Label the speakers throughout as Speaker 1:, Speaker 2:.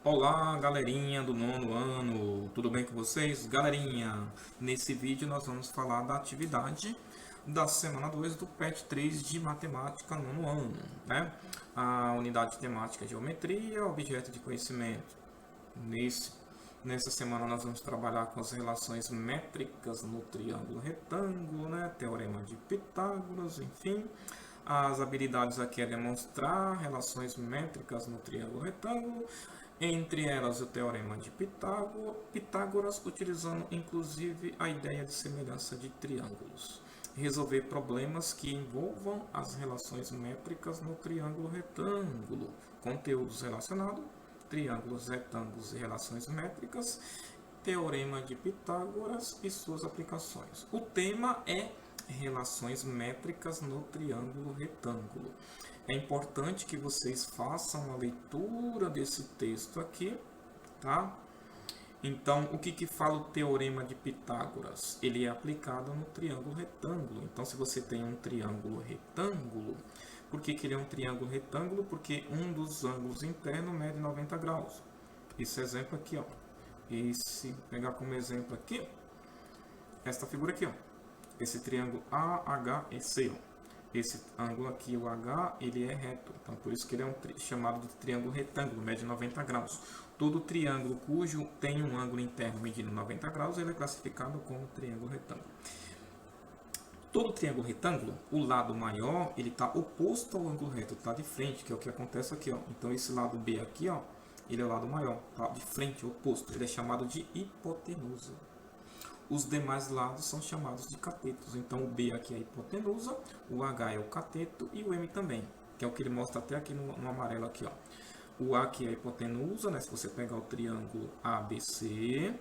Speaker 1: Olá, galerinha do nono ano, tudo bem com vocês? Galerinha, nesse vídeo nós vamos falar da atividade da semana 2 do PET 3 de Matemática nono ano, né? A unidade temática Geometria, objeto de conhecimento. Nessa semana nós vamos trabalhar com as relações métricas no triângulo retângulo, né? Teorema de Pitágoras, enfim. As habilidades aqui é demonstrar relações métricas no triângulo retângulo, entre elas o teorema de Pitágoras, utilizando inclusive a ideia de semelhança de triângulos. Resolver problemas que envolvam as relações métricas no triângulo retângulo. Conteúdos relacionados: triângulos, retângulos e relações métricas, teorema de Pitágoras e suas aplicações. O tema é relações métricas no triângulo retângulo. É importante que vocês façam a leitura desse texto aqui, tá? Então, o que fala o teorema de Pitágoras? Ele é aplicado no triângulo retângulo. Então, se você tem um triângulo retângulo, por que ele é um triângulo retângulo? Porque um dos ângulos internos mede 90 graus. Esse exemplo aqui, ó. Esse, pegar como exemplo aqui, esta figura aqui, ó. Esse triângulo AHEC, ó. Esse ângulo aqui, o H, ele é reto. Então, por isso que ele é chamado de triângulo retângulo, mede 90 graus. Todo triângulo cujo tem um ângulo interno medindo 90 graus, ele é classificado como triângulo retângulo. Todo triângulo retângulo, o lado maior, ele está oposto ao ângulo reto, está de frente, que é o que acontece aqui, ó. Então, esse lado B aqui, ó, ele é o lado maior, está de frente, oposto. Ele é chamado de hipotenusa. Os demais lados são chamados de catetos. Então, o B aqui é a hipotenusa, o H é o cateto e o M também, que é o que ele mostra até aqui no amarelo aqui, ó. O A aqui é a hipotenusa, né? Se você pegar o triângulo ABC,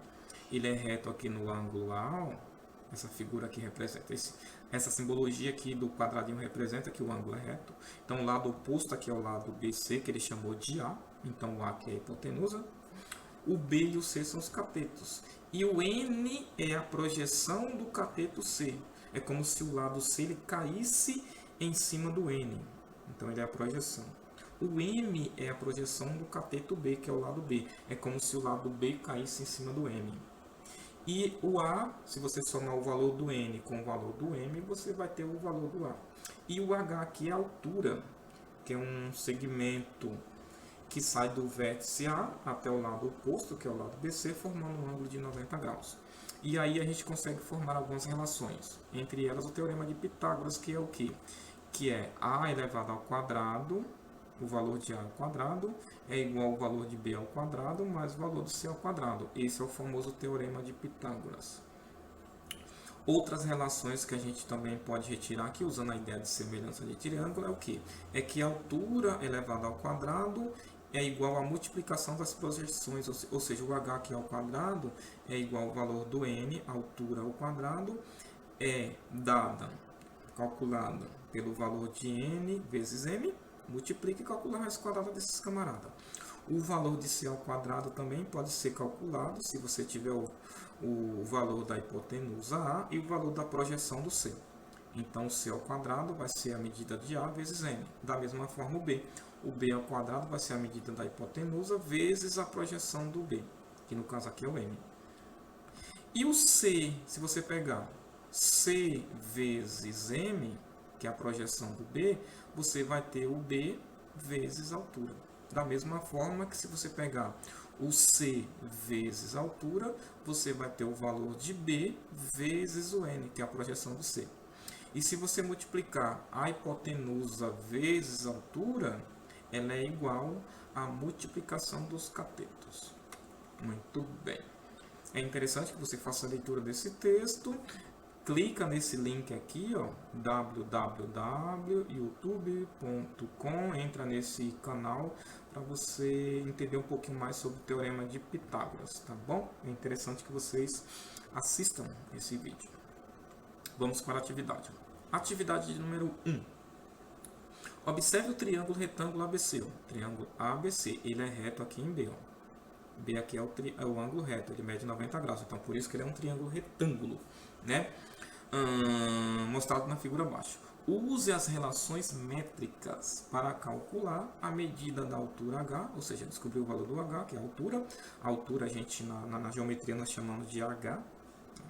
Speaker 1: ele é reto aqui no ângulo A, ó. Essa figura aqui representa essa simbologia aqui do quadradinho representa que o ângulo é reto. Então, o lado oposto aqui é o lado BC, que ele chamou de A. Então, o A aqui é a hipotenusa. O B e o C são os catetos. E o N é a projeção do cateto C. É como se o lado C ele caísse em cima do N. Então, ele é a projeção. O M é a projeção do cateto B, que é o lado B. É como se o lado B caísse em cima do M. E o A, se você somar o valor do N com o valor do M, você vai ter o valor do A. E o H aqui é a altura, que é um segmento que sai do vértice A até o lado oposto, que é o lado BC, formando um ângulo de 90 graus. E aí a gente consegue formar algumas relações. Entre elas o teorema de Pitágoras, que é o quê? Que é A elevado ao quadrado, o valor de A ao quadrado, é igual ao valor de B ao quadrado, mais o valor de C ao quadrado. Esse é o famoso teorema de Pitágoras. Outras relações que a gente também pode retirar aqui, usando a ideia de semelhança de triângulo, é o quê? É que a altura elevada ao quadrado é igual à multiplicação das projeções, ou seja, o H aqui ao quadrado é igual ao valor do N, altura ao quadrado, é calculada pelo valor de N vezes M, multiplica e calcula a raiz quadrada desses camaradas. O valor de C ao quadrado também pode ser calculado se você tiver o valor da hipotenusa A e o valor da projeção do C. Então, C ao quadrado vai ser a medida de A vezes N. Da mesma forma, o B. O B ao quadrado vai ser a medida da hipotenusa vezes a projeção do B, que no caso aqui é o M. E o C, se você pegar C vezes M, que é a projeção do B, você vai ter o B vezes a altura. Da mesma forma que se você pegar o C vezes a altura, você vai ter o valor de B vezes o N, que é a projeção do C. E se você multiplicar a hipotenusa vezes a altura, ela é igual à multiplicação dos catetos. Muito bem. É interessante que você faça a leitura desse texto. Clica nesse link aqui, ó, www.youtube.com, entra nesse canal para você entender um pouquinho mais sobre o teorema de Pitágoras, tá bom? É interessante que vocês assistam esse vídeo. Vamos para a atividade. Atividade número 1. Observe o triângulo retângulo ABC. Ó. Triângulo ABC, ele é reto aqui em B. Ó. B aqui é o ângulo reto, ele mede 90 graus. Então, por isso que ele é um triângulo retângulo, né? Mostrado na figura abaixo. Use as relações métricas para calcular a medida da altura h, ou seja, descobrir o valor do h, que é a altura. A altura a gente na geometria nós chamamos de h.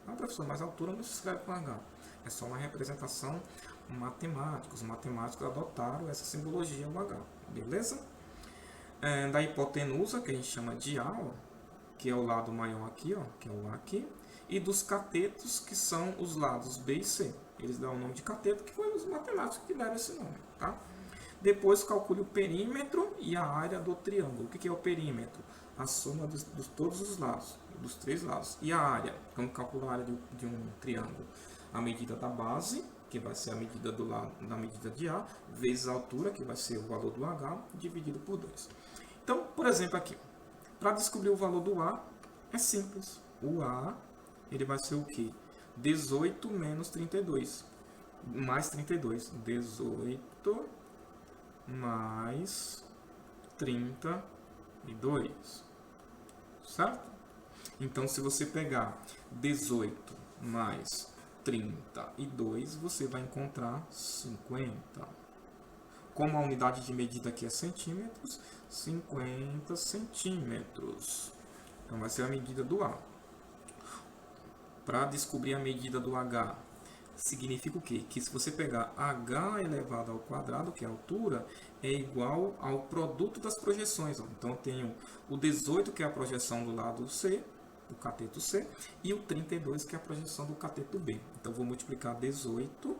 Speaker 1: Ah, professor, mas a altura não se escreve com h. É só uma representação matemática. Os matemáticos adotaram essa simbologia, o h. Beleza? Da hipotenusa, que a gente chama de a, ó, que é o lado maior aqui, ó, que é o a aqui. E dos catetos, que são os lados B e C. Eles dão o nome de cateto, que foi os matemáticos que deram esse nome. Tá? Depois calcule o perímetro e a área do triângulo. O que é o perímetro? A soma de todos os lados, dos três lados. E a área? Vamos calcular a área de um triângulo. A medida da base, que vai ser a medida do lado da medida de A, vezes a altura, que vai ser o valor do H, dividido por 2. Então, por exemplo, aqui, para descobrir o valor do A, é simples. O A, ele vai ser o quê? 18 menos 32. Mais 32. 18 mais 32. Certo? Então, se você pegar 18 mais 32, você vai encontrar 50. Como a unidade de medida aqui é centímetros, 50 centímetros. Então, vai ser a medida do A. Para descobrir a medida do H, significa o quê? Que se você pegar H elevado ao quadrado, que é a altura, é igual ao produto das projeções. Ó. Então, eu tenho o 18, que é a projeção do lado C, do cateto C, e o 32, que é a projeção do cateto B. Então, eu vou multiplicar 18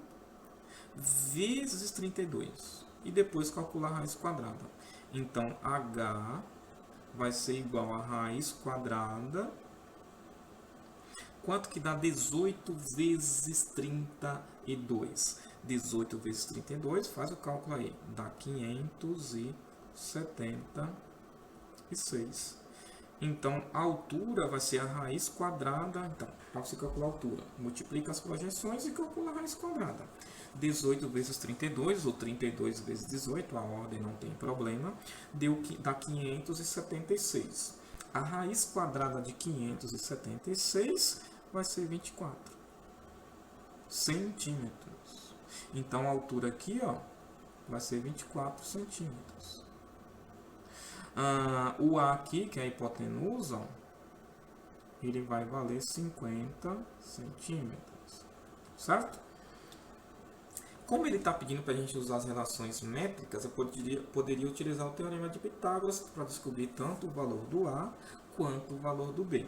Speaker 1: vezes 32 e depois calcular a raiz quadrada. Então, H vai ser igual a raiz quadrada. Quanto que dá 18 vezes 32? 18 vezes 32, faz o cálculo aí, dá 576. Então, a altura vai ser a raiz quadrada. Então, para você calcular a altura, multiplica as projeções e calcula a raiz quadrada. 18 vezes 32, ou 32 vezes 18, a ordem não tem problema, dá 576. A raiz quadrada de 576 vai ser 24 centímetros. Então, a altura aqui, ó, vai ser 24 centímetros. O A aqui, que é a hipotenusa, ó, ele vai valer 50 centímetros. Certo? Como ele está pedindo para a gente usar as relações métricas, eu poderia utilizar o teorema de Pitágoras para descobrir tanto o valor do A quanto o valor do B.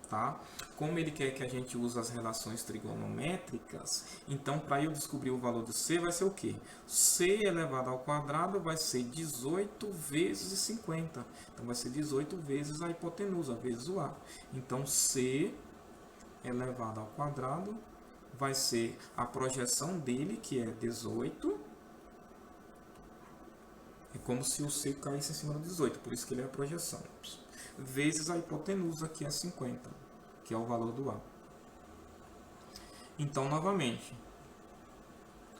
Speaker 1: Tá? Como ele quer que a gente use as relações trigonométricas, então para eu descobrir o valor do C vai ser o quê? C elevado ao quadrado vai ser 18 vezes 50. Então vai ser 18 vezes a hipotenusa, vezes o A. Então C elevado ao quadrado vai ser a projeção dele, que é 18. É como se o C caísse em cima do 18, por isso que ele é a projeção. Vezes a hipotenusa, que é 50, que é o valor do A. Então, novamente,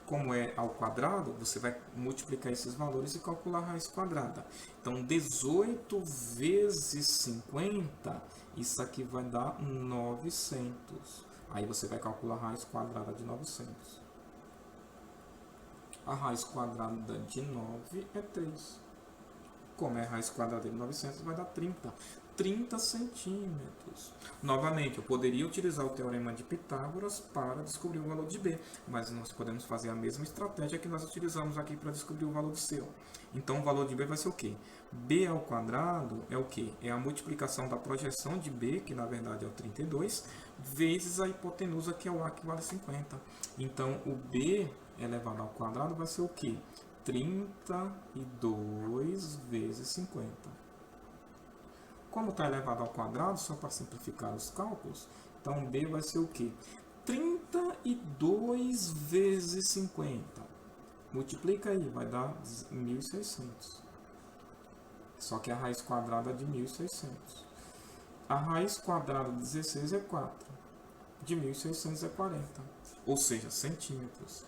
Speaker 1: como é ao quadrado, você vai multiplicar esses valores e calcular a raiz quadrada. Então, 18 vezes 50, isso aqui vai dar 900. Aí você vai calcular a raiz quadrada de 900. A raiz quadrada de 9 é 3. Como é a raiz quadrada de 900, vai dar 30. 30 centímetros. Novamente, eu poderia utilizar o teorema de Pitágoras para descobrir o valor de B, mas nós podemos fazer a mesma estratégia que nós utilizamos aqui para descobrir o valor de C. Então, o valor de B vai ser o quê? B ao quadrado é o quê? É a multiplicação da projeção de B, que na verdade é o 32, vezes a hipotenusa, que é o A, que vale 50. Então, o B elevado ao quadrado vai ser o quê? 32 vezes 50. Como está elevado ao quadrado, só para simplificar os cálculos, então B vai ser o quê? 32 vezes 50. Multiplica aí, vai dar 1.600. Só que a raiz quadrada de 1.600. A raiz quadrada de 16 é 4. De 1.600 é 40. Ou seja, centímetros.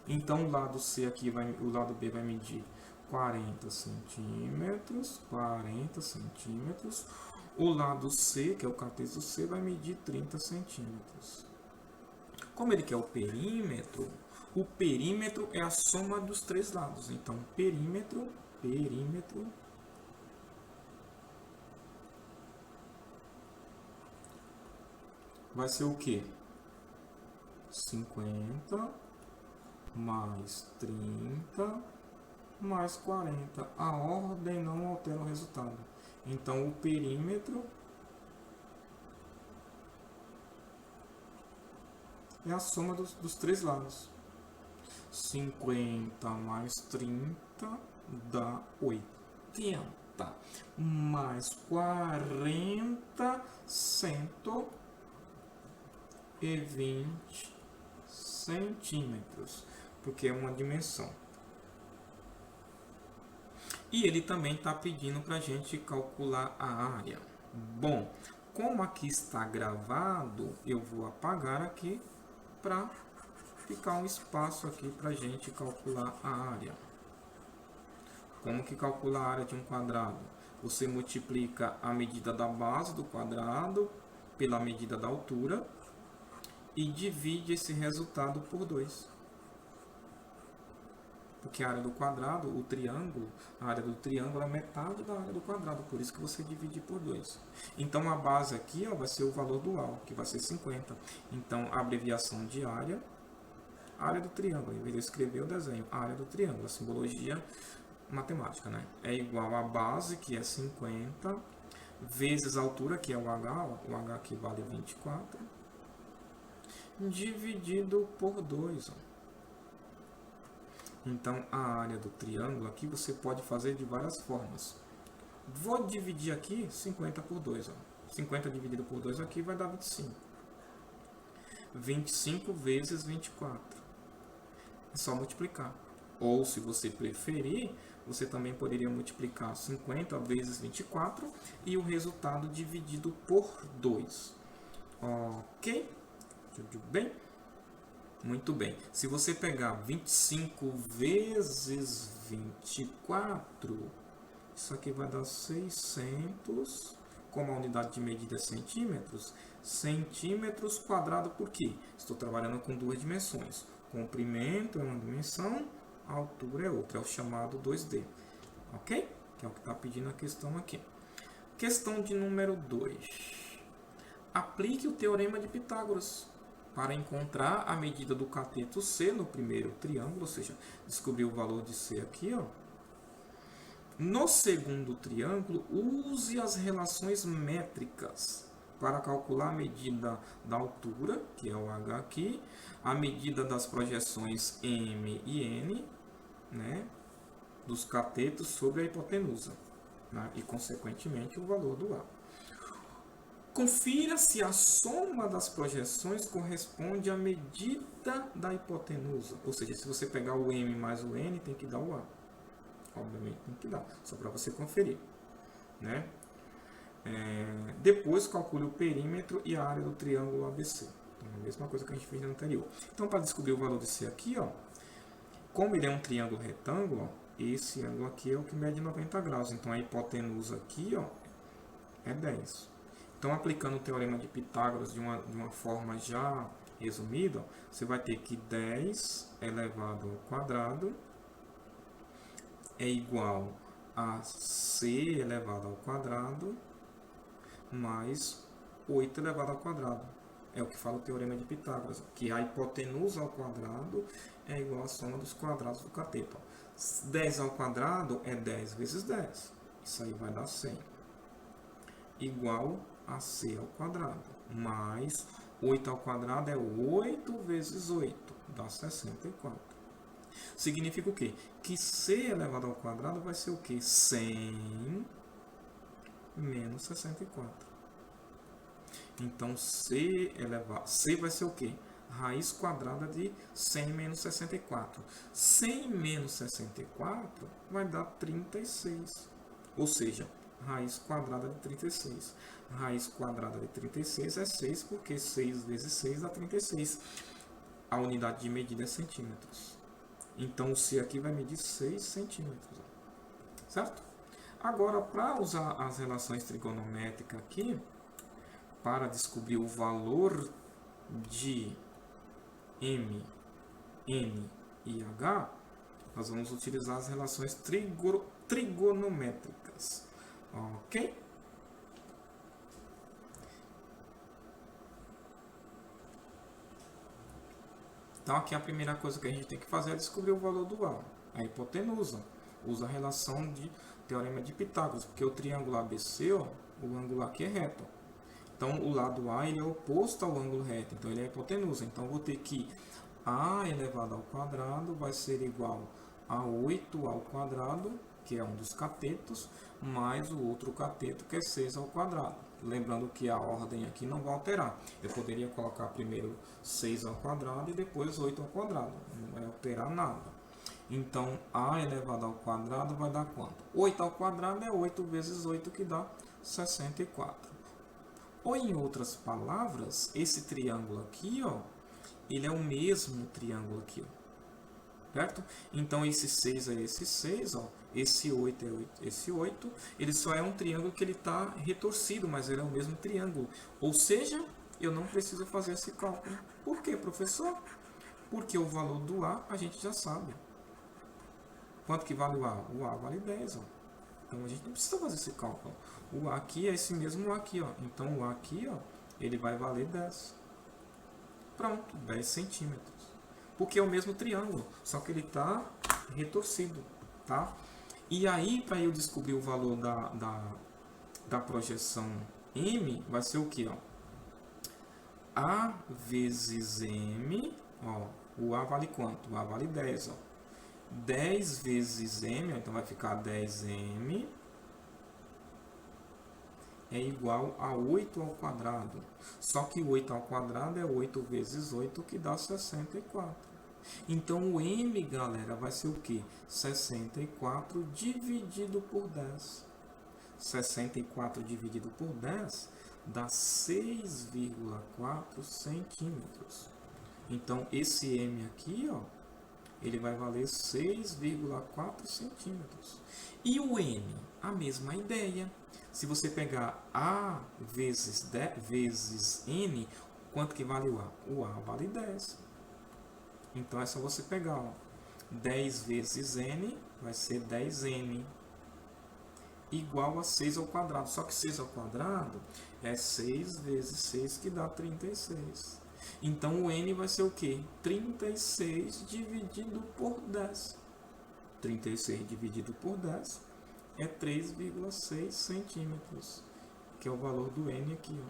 Speaker 1: Então, o lado C aqui, o lado B vai medir 40 centímetros, 40 centímetros. O lado C, que é o cateto C, vai medir 30 centímetros. Como ele quer o perímetro, O perímetro é a soma dos três lados. Então, perímetro vai ser o quê? 50 mais 30 mais 40. A ordem não altera o resultado. Então, o perímetro é a soma dos três lados. 50 mais 30 dá 80. Mais 40, 120 centímetros. Porque é uma dimensão. E ele também está pedindo para a gente calcular a área. Bom, como aqui está gravado, eu vou apagar aqui para ficar um espaço aqui para a gente calcular a área. Como que calcula a área de um quadrado? Você multiplica a medida da base do quadrado pela medida da altura e divide esse resultado por 2. Porque a área do quadrado, a área do triângulo é metade da área do quadrado, por isso que você divide por 2. Então, a base aqui vai ser o valor dual, que vai ser 50. Então, a abreviação de área do triângulo, em vez de eu escrever o desenho, a área do triângulo, a simbologia matemática, né? É igual a base, que é 50, vezes a altura, que é o H aqui vale 24, dividido por 2, Então, a área do triângulo aqui você pode fazer de várias formas. Vou dividir aqui 50 por 2. 50 dividido por 2 aqui vai dar 25. 25 vezes 24. É só multiplicar. Ou, se você preferir, você também poderia multiplicar 50 vezes 24 e o resultado dividido por 2. Ok? Tudo bem? Muito bem. Se você pegar 25 vezes 24, isso aqui vai dar 600, como a unidade de medida é centímetros, centímetros quadrado por quê? Estou trabalhando com duas dimensões. Comprimento é uma dimensão, a altura é outra, é o chamado 2D. Ok? Que é o que está pedindo a questão aqui. Questão de número 2. Aplique o teorema de Pitágoras para encontrar a medida do cateto C no primeiro triângulo, ou seja, descobrir o valor de C aqui, No segundo triângulo, use as relações métricas para calcular a medida da altura, que é o H aqui, a medida das projeções M e N, né, dos catetos sobre a hipotenusa, né, e, consequentemente, o valor do A. Confira se a soma das projeções corresponde à medida da hipotenusa. Ou seja, se você pegar o M mais o N, tem que dar o A. Obviamente tem que dar, só para você conferir. Né? Depois calcule o perímetro e a área do triângulo ABC. Então, a mesma coisa que a gente fez no anterior. Então, para descobrir o valor desse aqui, como ele é um triângulo retângulo, esse ângulo aqui é o que mede 90 graus. Então, a hipotenusa aqui é 10. Então, aplicando o teorema de Pitágoras de uma forma já resumida, você vai ter que 10 elevado ao quadrado é igual a C elevado ao quadrado mais 8 elevado ao quadrado. É o que fala o teorema de Pitágoras, que a hipotenusa ao quadrado é igual à soma dos quadrados do cateto. 10 ao quadrado é 10 vezes 10. Isso aí vai dar 100. Igual a C ao quadrado, mais 8 ao quadrado é 8 vezes 8, dá 64. Significa o quê? Que C elevado ao quadrado vai ser o quê? 100 menos 64. Então, C vai ser o quê? Raiz quadrada de 100 menos 64. 100 menos 64 vai dar 36. Ou seja, raiz quadrada de 36. Raiz quadrada de 36 é 6, porque 6 vezes 6 dá 36. A unidade de medida é centímetros. Então, o C aqui vai medir 6 centímetros. Certo? Agora, para usar as relações trigonométricas aqui, para descobrir o valor de M N e H, nós vamos utilizar as relações trigonométricas. Ok? Então, aqui a primeira coisa que a gente tem que fazer é descobrir o valor do A. A hipotenusa. Usa a relação de teorema de Pitágoras, porque o triângulo ABC, ó, o ângulo aqui é reto. Então, o lado A ele é oposto ao ângulo reto, então ele é hipotenusa. Então, eu vou ter que A elevado ao quadrado vai ser igual a 8 ao quadrado, que é um dos catetos, mais o outro cateto, que é 6 ao quadrado. Lembrando que a ordem aqui não vai alterar. Eu poderia colocar primeiro 6 ao quadrado e depois 8 ao quadrado. Não vai alterar nada. Então, A elevado ao quadrado vai dar quanto? 8 ao quadrado é 8 vezes 8, que dá 64. Ou, em outras palavras, esse triângulo aqui, ó, ele é o mesmo triângulo aqui, ó. Certo? Então, esse 6 é esse 6, ó. Esse 8 é esse 8. Ele só é um triângulo que ele está retorcido, mas ele é o mesmo triângulo. Ou seja, eu não preciso fazer esse cálculo. Por quê, professor? Porque o valor do A a gente já sabe. Quanto que vale o A? O A vale 10, ó. Então, a gente não precisa fazer esse cálculo. O A aqui é esse mesmo A aqui, ó. Então, o A aqui, ó, ele vai valer 10. Pronto, 10 centímetros. Porque é o mesmo triângulo, só que ele está retorcido, tá? E aí, para eu descobrir o valor da projeção M, vai ser o que? A vezes M, ó, o A vale quanto? O A vale 10, ó. 10 vezes M, então vai ficar 10M, é igual a 8 ao quadrado. Só que 8 ao quadrado é 8 vezes 8, que dá 64. Então, o M, galera, vai ser o quê? 64 dividido por 10. 64 dividido por 10 dá 6,4 centímetros. Então, esse M aqui, ó, ele vai valer 6,4 centímetros. E o N? A mesma ideia. Se você pegar A vezes N, quanto que vale o A? O A vale 10. Então, é só você pegar, ó, 10 vezes N vai ser 10M, igual a 6 ao quadrado. Só que 6 ao quadrado é 6 vezes 6, que dá 36. Então, o N vai ser o quê? 36 dividido por 10. 36 dividido por 10 é 3,6 centímetros, que é o valor do N aqui, ó,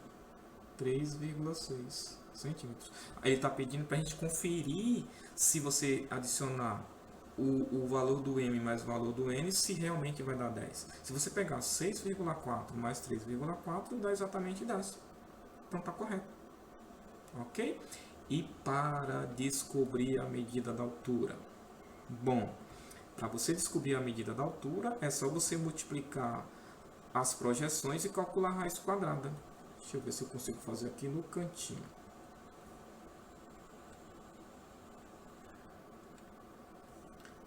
Speaker 1: 3,6 centímetros. Aí ele está pedindo para a gente conferir se você adicionar o valor do M mais o valor do N, se realmente vai dar 10. Se você pegar 6,4 mais 3,4, dá exatamente 10. Então está correto. Ok? E para descobrir a medida da altura? Bom, para você descobrir a medida da altura, é só você multiplicar as projeções e calcular a raiz quadrada. Deixa eu ver se eu consigo fazer aqui no cantinho.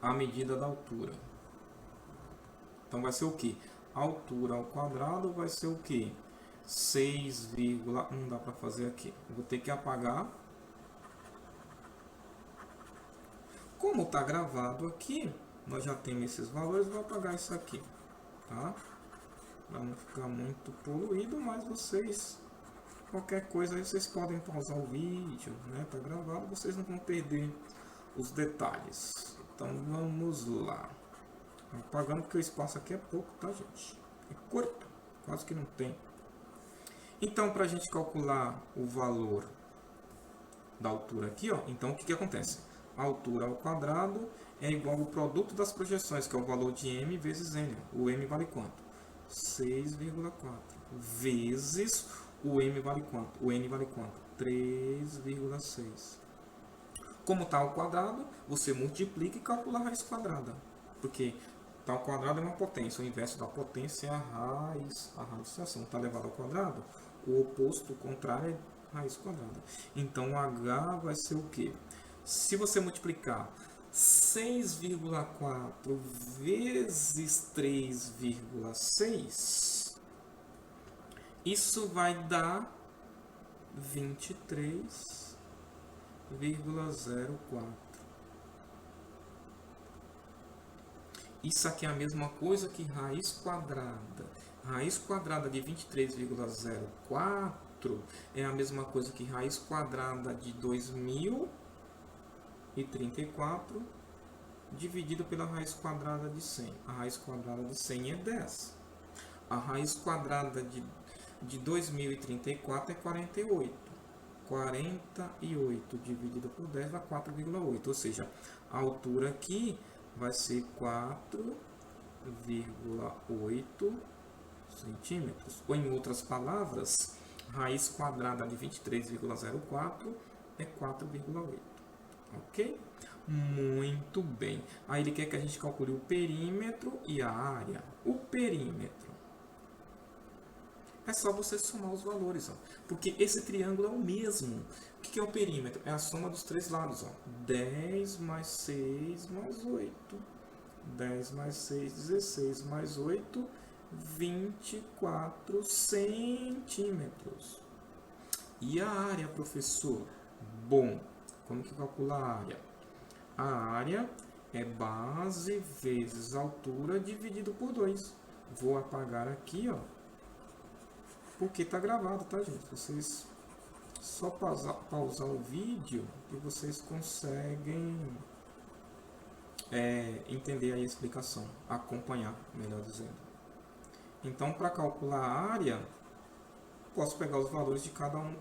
Speaker 1: A medida da altura. Então, vai ser o quê? A altura ao quadrado vai ser o quê? 6, não dá para fazer aqui. Vou ter que apagar. Como está gravado aqui, nós já temos esses valores, vou apagar isso aqui, tá? Para não ficar muito poluído, mas vocês, qualquer coisa aí, vocês podem pausar o vídeo, né? Tá gravado, vocês não vão perder os detalhes. Então vamos lá. Apagando porque o espaço aqui é pouco, tá, gente? É curto, quase que não tem. Então, para a gente calcular o valor da altura aqui, ó, então o que acontece? A altura ao quadrado é igual ao produto das projeções, que é o valor de M vezes N. O M vale quanto? 6,4 vezes o M vale quanto? O N vale quanto? 3,6. Como está ao quadrado, você multiplica e calcula a raiz quadrada. Porque está ao quadrado é uma potência. O inverso da potência é a raiz de fração. Está elevado ao quadrado, o oposto, o contrário, é raiz quadrada. Então, H vai ser o quê? Se você multiplicar 6,4 vezes 3,6, isso vai dar 23,04. Isso aqui é a mesma coisa que raiz quadrada. Raiz quadrada de 23,04 é a mesma coisa que raiz quadrada de 2034 dividido pela raiz quadrada de 100. A raiz quadrada de 100 é 10. A raiz quadrada de 2034 é 48. 48 dividido por 10 dá 4,8. Ou seja, a altura aqui vai ser 4,8 centímetros. Ou em outras palavras, raiz quadrada de 23,04 é 4,8. Ok? Muito bem. Aí ele quer que a gente calcule o perímetro e a área. O perímetro é só você somar os valores, ó, porque esse triângulo é o mesmo. O que é o perímetro? É a soma dos três lados. Ó. 10 mais 6 mais 8. 10 mais 6, 16 mais 8, 24 centímetros. E a área, professor? Bom, como que calcula a área? A área é base vezes altura dividido por 2. Vou apagar aqui, ó, porque está gravado, tá, gente? Vocês só pausar o vídeo e vocês conseguem entender aí a explicação, acompanhar, melhor dizendo. Então, para calcular a área, posso pegar os valores de cada um,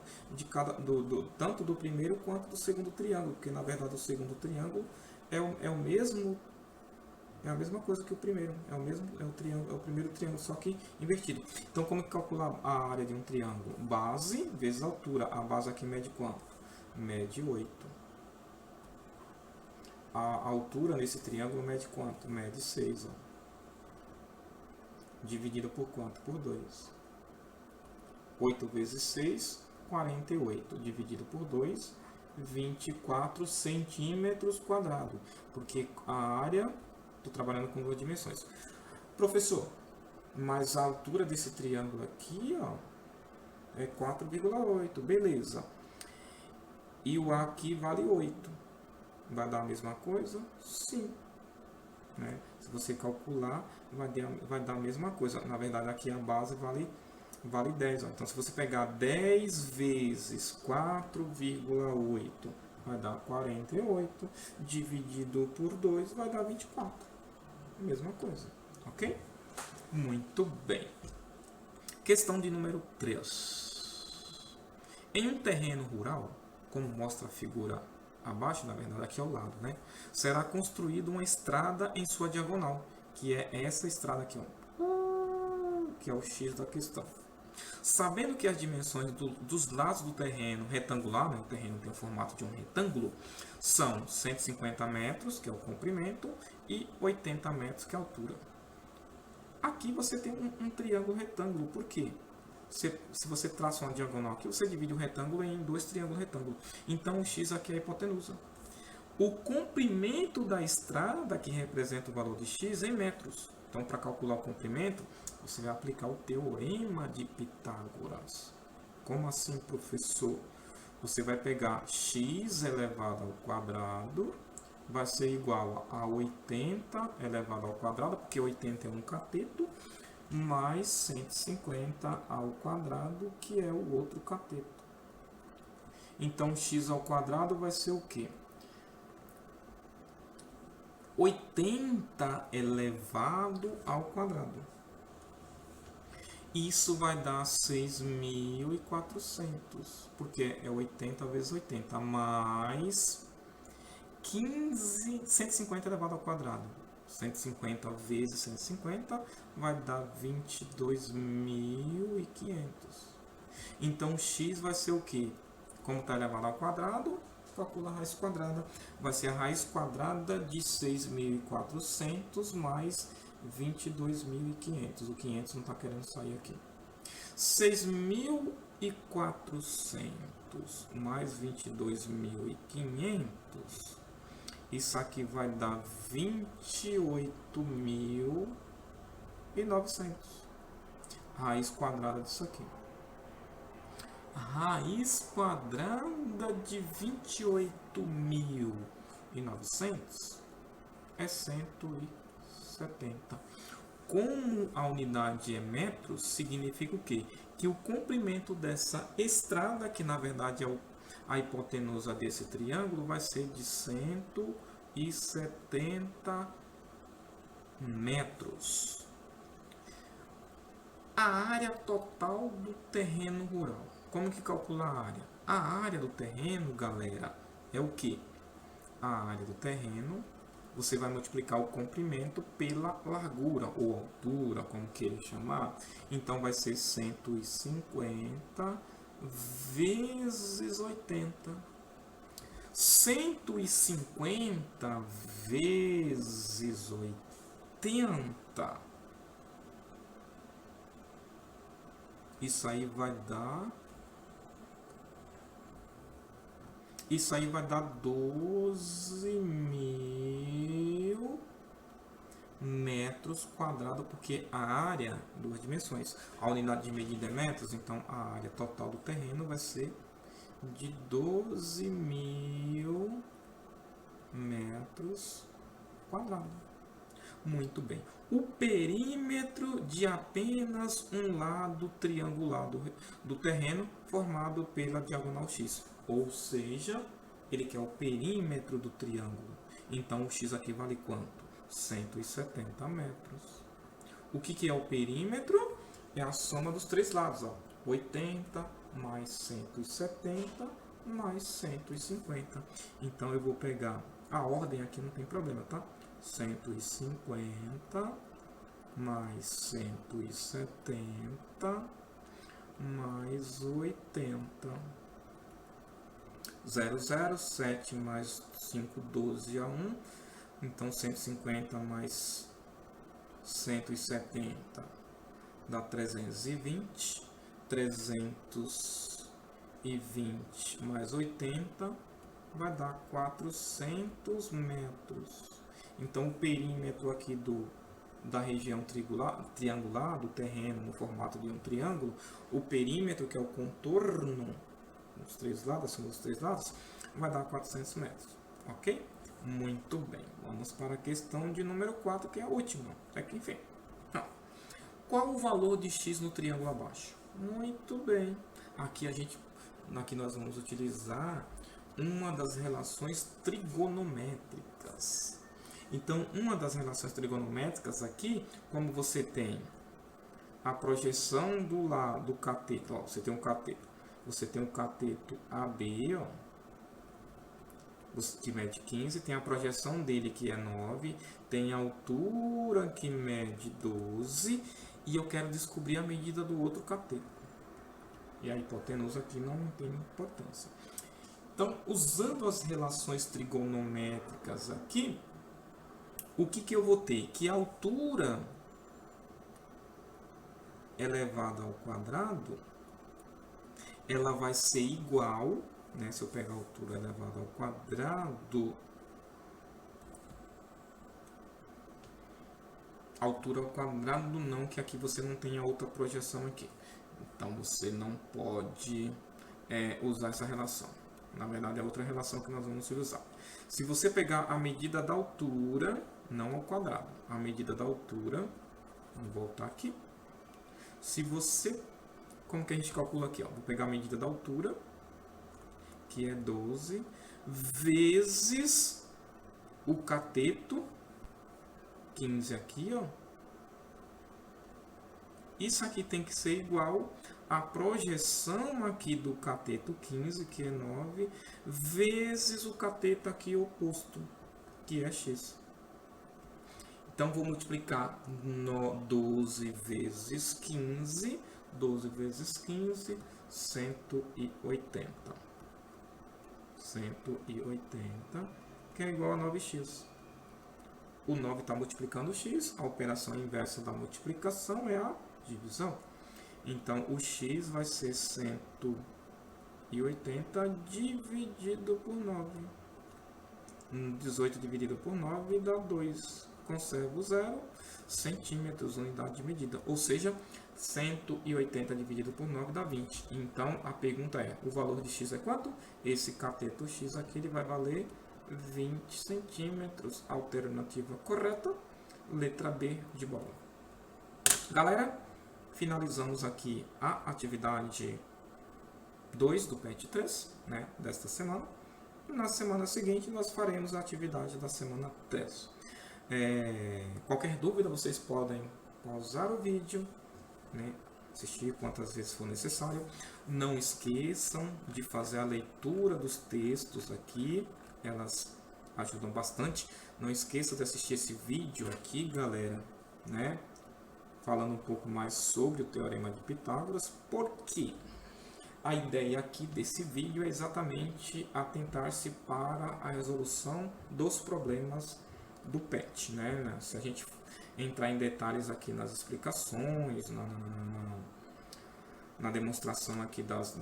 Speaker 1: tanto do primeiro quanto do segundo triângulo, porque na verdade o segundo triângulo é o mesmo. É a mesma coisa que o primeiro, é o primeiro triângulo, só que invertido. Então, como que calcular a área de um triângulo? Base vezes altura. A base aqui mede quanto? Mede 8. A altura nesse triângulo mede quanto? Mede 6. Ó. Dividido por quanto? Por 2. 8 vezes 6, 48. Dividido por 2, 24 centímetros quadrados. Porque a área... Estou trabalhando com duas dimensões. Professor, mas a altura desse triângulo aqui, ó, é 4,8. Beleza. E o A aqui vale 8. Vai dar a mesma coisa? Sim. Né? Se você calcular, vai dar a mesma coisa. Na verdade, aqui a base vale 10. Ó. Então, se você pegar 10 vezes 4,8, vai dar 48. Dividido por 2, vai dar 24. Mesma coisa, ok? Muito bem. Questão de número 3. Em um terreno rural, como mostra a figura abaixo, na verdade aqui ao lado, né? Será construída uma estrada em sua diagonal, que é essa estrada aqui, ó, que é o X da questão. Sabendo que as dimensões dos lados do terreno retangular, né, o terreno tem o formato de um retângulo, são 150 metros, que é o comprimento, e 80 metros, que é a altura. Aqui você tem um triângulo retângulo. Por quê? Se você traça uma diagonal aqui, você divide o retângulo em dois triângulos retângulos. Então, o X aqui é a hipotenusa. O comprimento da estrada, que representa o valor de X, em metros. Então, para calcular o comprimento, você vai aplicar o Teorema de Pitágoras. Como assim, professor? Você vai pegar x elevado ao quadrado, vai ser igual a 80 elevado ao quadrado, porque 80 é um cateto, mais 150 ao quadrado, que é o outro cateto. Então, x ao quadrado vai ser o quê? 80 elevado ao quadrado. Isso vai dar 6.400, porque é 80 vezes 80, mais 150 elevado ao quadrado. 150 vezes 150 vai dar 22.500. Então, x vai ser o quê? Como está elevado ao quadrado, calcula a raiz quadrada. Vai ser a raiz quadrada de 6.400 mais 22.500. O 500 não está querendo sair aqui. 6.400 mais 22.500. Isso aqui vai dar 28.900. Raiz quadrada disso aqui. Raiz quadrada de 28.900 é 106. 170. Como a unidade é metros, significa o quê? Que o comprimento dessa estrada, que na verdade é a hipotenusa desse triângulo, vai ser de 170 metros. A área total do terreno rural. Como que calcula a área? A área do terreno, galera, é o que? A área do terreno, você vai multiplicar o comprimento pela largura ou altura, como queira chamar. Então vai ser 150 vezes 80. 150 vezes 80. Isso aí vai dar 12.000 metros quadrados, porque a área, duas dimensões, a unidade de medida é metros, então a área total do terreno vai ser de 12.000 metros quadrados. Muito bem. O perímetro de apenas um lado triangular do terreno formado pela diagonal x. Ou seja, ele quer o perímetro do triângulo. Então, o x aqui vale quanto? 170 metros. O que é o perímetro? É a soma dos três lados. Ó. 80 mais 170 mais 150. Então, eu vou pegar a ordem aqui, não tem problema, tá? 150 mais 170 mais 80. 0, 7 mais 5, 12 a 1. Então 150 mais 170 dá 320. 320 mais 80 vai dar 400 metros. Então, o perímetro aqui da região triangular, do terreno no formato de um triângulo, o perímetro, que é o contorno dos três lados, são dos três lados, vai dar 400 metros. Ok? Muito bem. Vamos para a questão de número 4, que é a última. Até que enfim. Qual o valor de x no triângulo abaixo? Muito bem. Aqui nós vamos utilizar uma das relações trigonométricas. Então, uma das relações trigonométricas aqui, como você tem a projeção do cateto, ó, você tem um cateto AB, ó, que mede 15, tem a projeção dele que é 9, tem a altura que mede 12, e eu quero descobrir a medida do outro cateto. E a hipotenusa aqui não tem importância. Então, usando as relações trigonométricas aqui, o que eu vou ter? Que a altura elevada ao quadrado, ela vai ser igual, né? Se eu pegar a altura elevada ao quadrado, altura ao quadrado não, que aqui você não tem a outra projeção aqui. Então, você não pode usar essa relação. Na verdade, é outra relação que nós vamos usar. Se você pegar a medida da altura, não ao quadrado, a medida da altura, vamos voltar aqui. Se você, como que a gente calcula aqui? Ó? Vou pegar a medida da altura, que é 12, vezes o cateto, 15 aqui, ó. Isso aqui tem que ser igual à projeção aqui do cateto 15, que é 9, vezes o cateto aqui oposto, que é x. Então, vou multiplicar 12 vezes 15, 12 vezes 15, 180. 180, que é igual a 9x. O 9 está multiplicando o x, a operação inversa da multiplicação é a divisão. Então, o x vai ser 180 dividido por 9. 18 dividido por 9 dá 2. Conservo 0, centímetros, unidade de medida. Ou seja, 180 dividido por 9 dá 20. Então, a pergunta é, o valor de x é quanto? Esse cateto x aqui ele vai valer 20 centímetros. Alternativa correta, letra B de bola. Galera, finalizamos aqui a atividade 2 do PET 3, né, desta semana. Na semana seguinte, nós faremos a atividade da semana 3. Qualquer dúvida, vocês podem pausar o vídeo, né, assistir quantas vezes for necessário. Não esqueçam de fazer a leitura dos textos aqui, elas ajudam bastante. Não esqueça de assistir esse vídeo aqui, galera, né, falando um pouco mais sobre o Teorema de Pitágoras, porque a ideia aqui desse vídeo é exatamente atentar-se para a resolução dos problemas do PET, né? Se a gente entrar em detalhes aqui nas explicações, na demonstração aqui das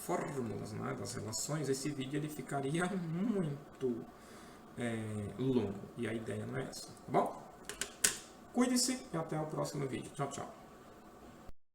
Speaker 1: fórmulas, né, das relações, esse vídeo ele ficaria muito longo, e a ideia não é essa, tá bom? Cuide-se e até o próximo vídeo. Tchau, tchau.